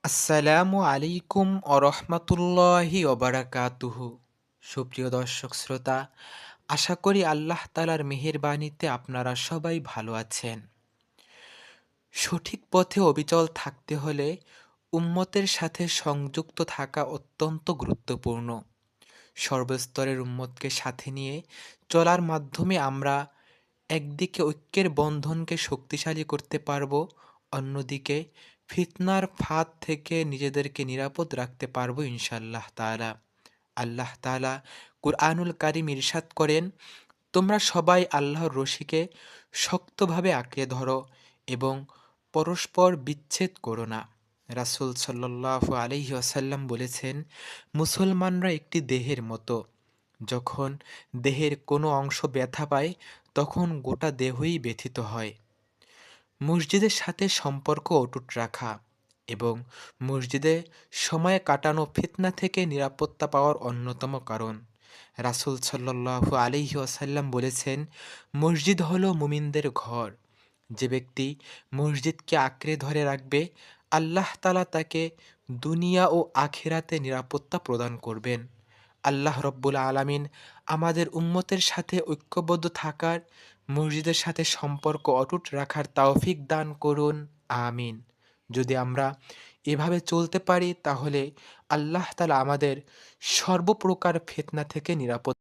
আসসালামু আলাইকুম আরহামাতুল্লাহি ওবারাকাতুহু। সুপ্রিয় দর্শক শ্রোতা, আশা করি আল্লাহ তালার মেহেরবানিতে আপনারা সবাই ভালো আছেন। সঠিক পথে অবিচল থাকতে হলে উম্মতের সাথে সংযুক্ত থাকা অত্যন্ত গুরুত্বপূর্ণ। সর্বস্তরের উম্মতকে সাথে নিয়ে চলার মাধ্যমে আমরা একদিকে ঐক্যের বন্ধনকে শক্তিশালী করতে পারব, অন্যদিকে ফিতনার ফাঁদ থেকে নিজেদেরকে নিরাপদ রাখতে পারব ইনশাআল্লাহ তাআলা। আল্লাহ তাআলা কুরআনুল কারীম ইরশাদ করেন, তোমরা সবাই আল্লাহর রশিকে শক্তভাবে আঁকড়ে ধরো এবং পরস্পর বিচ্ছেদ করো না। রাসূল সাল্লাল্লাহু আলাইহি ওয়াসাল্লাম বলেছেন, মুসলমানরা একটি দেহের মতো। যখন দেহের কোনো অংশ ব্যথা পায় তখন গোটা দেহই ব্যথিত হয়। মসজিদের সাথে সম্পর্ক অটুট রাখা এবং মসজিদে সময় কাটানো ফিতনা থেকে নিরাপত্তা পাওয়ার অন্যতম কারণ। রাসূল সাল্লাল্লাহু আলাইহি ওয়াসাল্লাম বলেছেন, মসজিদ হলো মুমিনদের ঘর। যে ব্যক্তি মসজিদকে আঁকড়ে ধরে রাখবে, আল্লাহ তাআলা তাকে দুনিয়া ও আখিরাতে নিরাপত্তা প্রদান করবেন। আল্লাহ রব্বুল আলামিন আমাদের উম্মতের সাথে ঐক্যবদ্ধ থাকার, মসজিদের সাথে সম্পর্ক অটুট রাখার তৌফিক দান করুন। আমিন। যদি আমরা এভাবে চলতে পারি তাহলে আল্লাহ তাআলা আমাদের সর্বপ্রকার ফিতনা থেকে নিরাপদ